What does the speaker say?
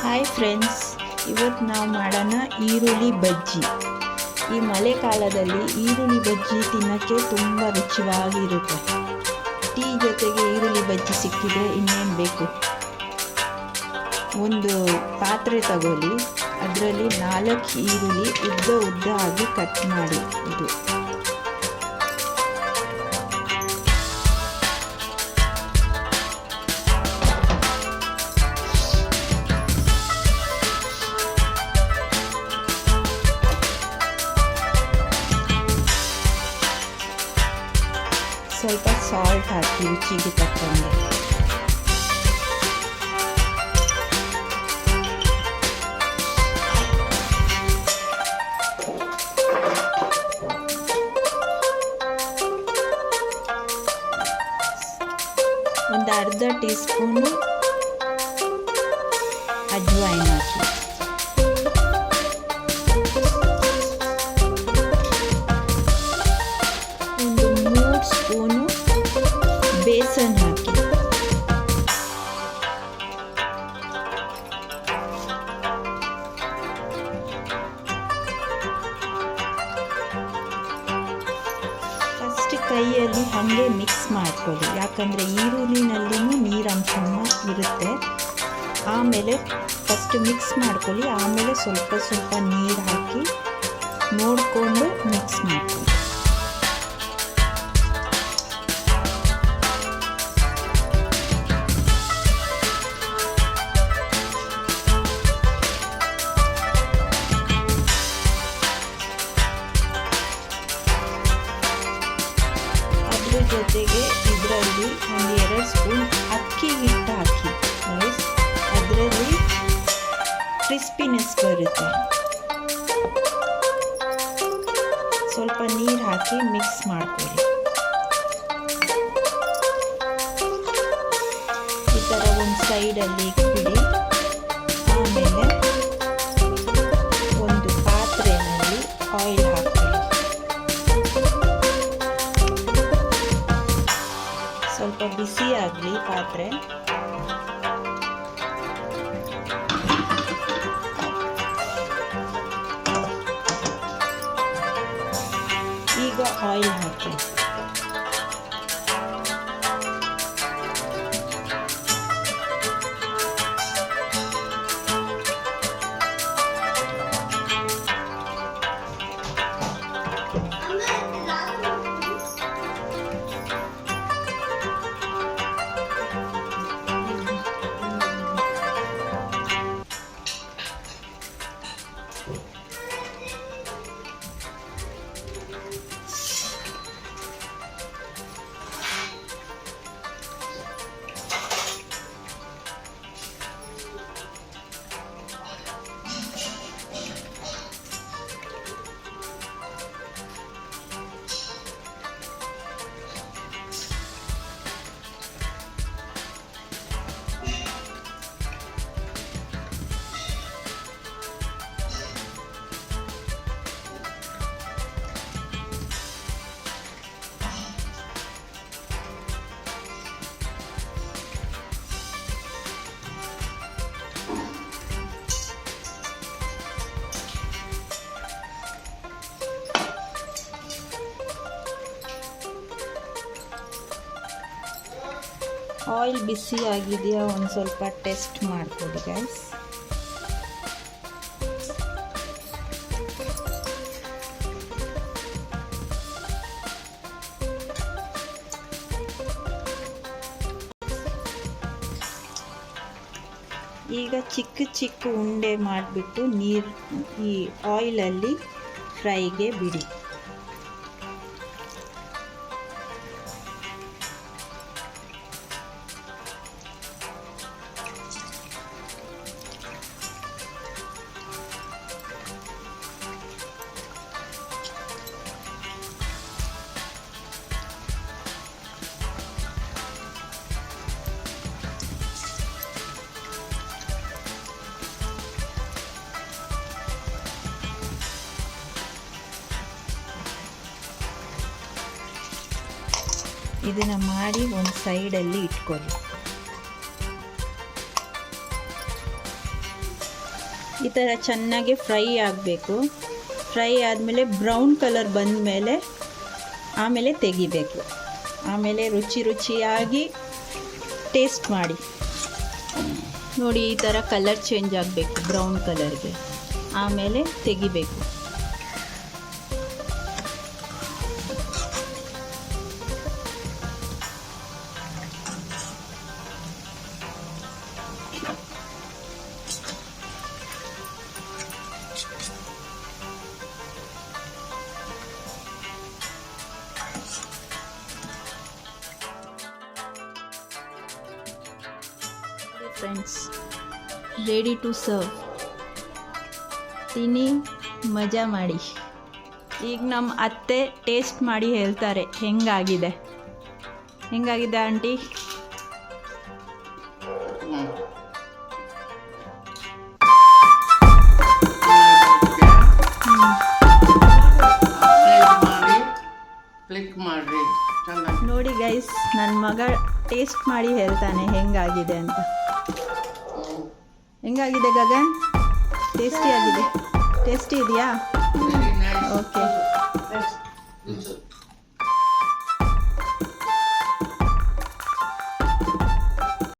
Hi friends, ಇವತ್ತು ನಾವು ಮಾಡೋಣ ಈರುಳ್ಳಿ ಬಜ್ಜಿ. ಈ ಮಳೆಗಾಲದಲ್ಲಿ ಈರುಳ್ಳಿ ಬಜ್ಜಿ ತಿನ್ನೋಕ್ಕೆ ತುಂಬ ರುಚಿಯಾಗಿರುತ್ತೆ. ಟೀ ಜೊತೆಗೆ ಈರುಳ್ಳಿ ಬಜ್ಜಿ ಸಿಕ್ಕಿದ್ರೆ ಇನ್ನೇನು ಬೇಕು. ಒಂದು ಪಾತ್ರೆ ತಗೊಳ್ಳಿ, ಅದರಲ್ಲಿ 4 ಈರುಳ್ಳಿ ಉದ್ದ ಆಗಿ ಕಟ್ ಮಾಡಿ ಇದು. ಸ್ವಲ್ಪ ಸಾಲ್ಟ್ ಹಾಕಿ ರುಚಿಗೆ ತಕ್ಕಂಗೆ. ಒಂದು ಅರ್ಧ ಟೀ ಸ್ಪೂನು ಅಜ್ವಾಯಿನ್ ಹಾಕಿ. ಒಂದು 3 ಸ್ಪೂನು ಬೇಸನ್ ಹಾಕಿ. ಫಸ್ಟ್ ಕೈಯಲ್ಲಿ ಹಾಗೆ ಮಿಕ್ಸ್ ಮಾಡ್ಕೊಳ್ಳಿ, ಯಾಕಂದರೆ ಈರುಳ್ಳಿನಲ್ಲಿನೂ ನೀರಂಶ ಇರುತ್ತೆ. ಆಮೇಲೆ ಫಸ್ಟ್ ಮಿಕ್ಸ್ ಮಾಡ್ಕೊಳ್ಳಿ, ಆಮೇಲೆ ಸ್ವಲ್ಪ ನೀರು ಹಾಕಿ ನೋಡಿಕೊಂಡು ಮಿಕ್ಸ್ ಮಾಡ್ಕೊಳ್ಳಿ. ಜೊತೆಗೆ ಇದರಲ್ಲಿ ಒಂದು 2 ಸ್ಪೂನ್ ಅಕ್ಕಿ ಹಿಟ್ಟು ಹಾಕಿ. ಅದರಲ್ಲಿ ಕ್ರಿಸ್ಪಿನೆಸ್ ಬರುತ್ತೆ. ಸ್ವಲ್ಪ ನೀರು ಹಾಕಿ ಮಿಕ್ಸ್ ಮಾಡ್ಕೊಳ್ಳಿ. ಈ ಥರ ಒಂದು ಸೈಡಲ್ಲಿ ಇಟ್ಬಿಡಿ. ಆಮೇಲೆ ಒಂದು ಪಾತ್ರೆಯಲ್ಲಿ ಆಯಿಲ್ ಹಾಕಿ. ಸ್ವಲ್ಪ ಬಿಸಿ ಆಗಲಿ ಪಾತ್ರೆ. ಈಗ ಆಯಿಲ್ ಹಾಕಿ. ಆಯಿಲ್ ಬಿಸಿ ಆಗಿದೆಯಾ ಒಂದು ಸ್ವಲ್ಪ ಟೆಸ್ಟ್ ಮಾಡ್ಕೊಳ್ಳಿ ಗೈಸ್. ಈಗ ಚಿಕ್ಕ ಉಂಡೆ ಮಾಡಿಬಿಟ್ಟು ಈ ಆಯಿಲಲ್ಲಿ ಫ್ರೈಗೆ ಬಿಡಿ. ಇದನ್ನು ಮಾಡಿ ಒಂದು ಸೈಡಲ್ಲಿ ಇಟ್ಕೊಳ್ಳಿ. ಈ ಥರ ಚೆನ್ನಾಗಿ ಫ್ರೈ ಆಗಬೇಕು. ಫ್ರೈ ಆದಮೇಲೆ ಬ್ರೌನ್ ಕಲರ್ ಬಂದ ಮೇಲೆ ಆಮೇಲೆ ತೆಗಿಬೇಕು. ಆಮೇಲೆ ರುಚಿಯಾಗಿ ಟೇಸ್ಟ್ ಮಾಡಿ ನೋಡಿ. ಈ ಥರ ಕಲರ್ ಚೇಂಜ್ ಆಗಬೇಕು ಬ್ರೌನ್ ಕಲರ್ಗೆ, ಆಮೇಲೆ ತೆಗಿಬೇಕು. Friends, ready to serve. ತಿನ್ನಿ, ಮಜಾ ಮಾಡಿ. ಈಗ ನಮ್ಮ ಅತ್ತೆ ಟೇಸ್ಟ್ ಮಾಡಿ ಹೇಳ್ತಾರೆ ಹೆಂಗಾಗಿದೆ ಆಂಟಿ? ನೋಡಿ ಗೈಸ್, ನನ್ನ ಮಗ ಟೇಸ್ಟ್ ಮಾಡಿ ಹೇಳ್ತಾನೆ ಹೆಂಗಾಗಿದೆ ಅಂತ. ಹೆಂಗಾಗಿದೆ ಗಗನ್? ಟೇಸ್ಟಿ ಆಗಿದೆ? ಟೇಸ್ಟಿ ಇದೆಯಾ? ಓಕೆ.